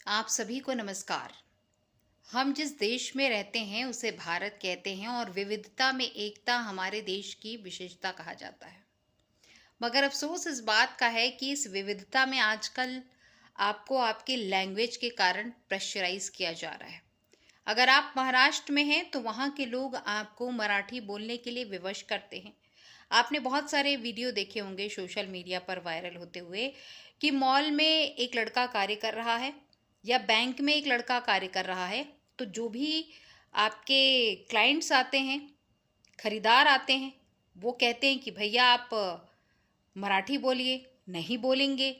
आप सभी को नमस्कार। हम जिस देश में रहते हैं उसे भारत कहते हैं और विविधता में एकता हमारे देश की विशेषता कहा जाता है। मगर अफसोस इस बात का है कि इस विविधता में आजकल आपको आपके लैंग्वेज के कारण प्रेशराइज किया जा रहा है। अगर आप महाराष्ट्र में हैं तो वहाँ के लोग आपको मराठी बोलने के लिए विवश करते हैं। आपने बहुत सारे वीडियो देखे होंगे सोशल मीडिया पर वायरल होते हुए कि मॉल में एक लड़का कार्य कर रहा है या बैंक में एक लड़का कार्य कर रहा है, तो जो भी आपके क्लाइंट्स आते हैं, खरीदार आते हैं, वो कहते हैं कि भैया आप मराठी बोलिए। नहीं बोलेंगे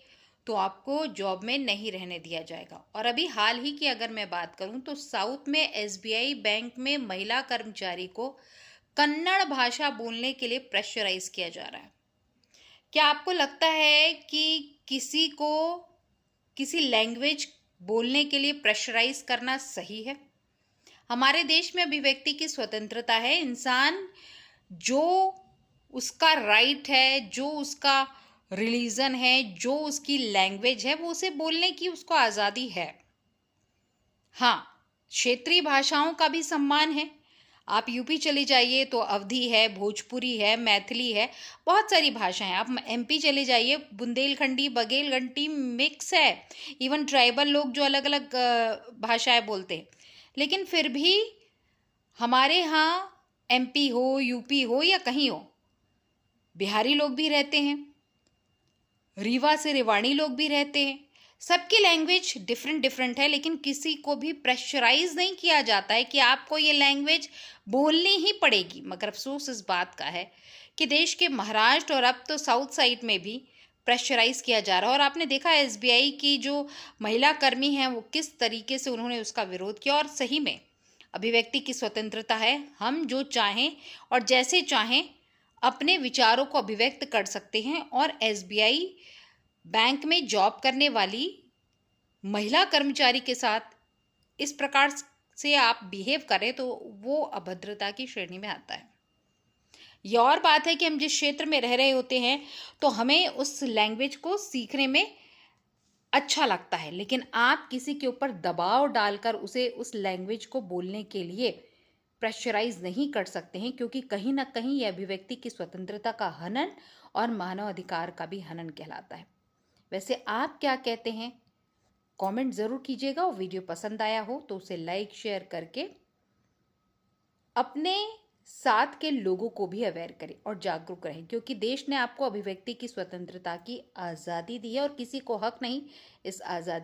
तो आपको जॉब में नहीं रहने दिया जाएगा। और अभी हाल ही की अगर मैं बात करूं तो साउथ में एसबीआई बैंक में महिला कर्मचारी को कन्नड़ भाषा बोलने के लिए प्रेशराइज किया जा रहा है। क्या आपको लगता है कि किसी को किसी लैंग्वेज बोलने के लिए प्रेशराइज करना सही है? हमारे देश में अभिव्यक्ति की स्वतंत्रता है। इंसान जो उसका राइट है, जो उसका रिलीजन है, जो उसकी लैंग्वेज है, वो उसे बोलने की उसको आज़ादी है। हाँ, क्षेत्रीय भाषाओं का भी सम्मान है। आप यूपी चले जाइए तो अवधी है, भोजपुरी है, मैथिली है, बहुत सारी भाषाएं। आप एमपी चले जाइए, बुंदेलखंडी, बघेलखंडी मिक्स है। इवन ट्राइबल लोग जो अलग अलग भाषाएं बोलते हैं। लेकिन फिर भी हमारे यहाँ एमपी हो, यूपी हो या कहीं हो, बिहारी लोग भी रहते हैं, रीवा से रेवाड़ी लोग भी रहते हैं। सबकी लैंग्वेज डिफरेंट डिफरेंट है, लेकिन किसी को भी प्रेशराइज नहीं किया जाता है कि आपको ये लैंग्वेज बोलनी ही पड़ेगी। मगर अफसोस इस बात का है कि देश के महाराष्ट्र और अब तो साउथ साइड में भी प्रेशराइज किया जा रहा है। और आपने देखा एसबीआई की जो महिला कर्मी हैं वो किस तरीके से उन्होंने उसका विरोध किया। और सही में अभिव्यक्ति की स्वतंत्रता है, हम जो चाहें और जैसे चाहें अपने विचारों को अभिव्यक्त कर सकते हैं। और एसबीआई बैंक में जॉब करने वाली महिला कर्मचारी के साथ इस प्रकार से आप बिहेव करें तो वो अभद्रता की श्रेणी में आता है। यह और बात है कि हम जिस क्षेत्र में रह रहे होते हैं तो हमें उस लैंग्वेज को सीखने में अच्छा लगता है, लेकिन आप किसी के ऊपर दबाव डालकर उसे उस लैंग्वेज को बोलने के लिए प्रेशराइज नहीं कर सकते हैं, क्योंकि कहीं ना कहीं यह अभिव्यक्ति की स्वतंत्रता का हनन और मानव अधिकार का भी हनन कहलाता है। वैसे आप क्या कहते हैं? कमेंट ज़रूर कीजिएगा। और वीडियो पसंद आया हो तो उसे लाइक शेयर करके अपने साथ के लोगों को भी अवेयर करें और जागरूक रहें, क्योंकि देश ने आपको अभिव्यक्ति की स्वतंत्रता की आज़ादी दी है और किसी को हक नहीं इस आज़ादी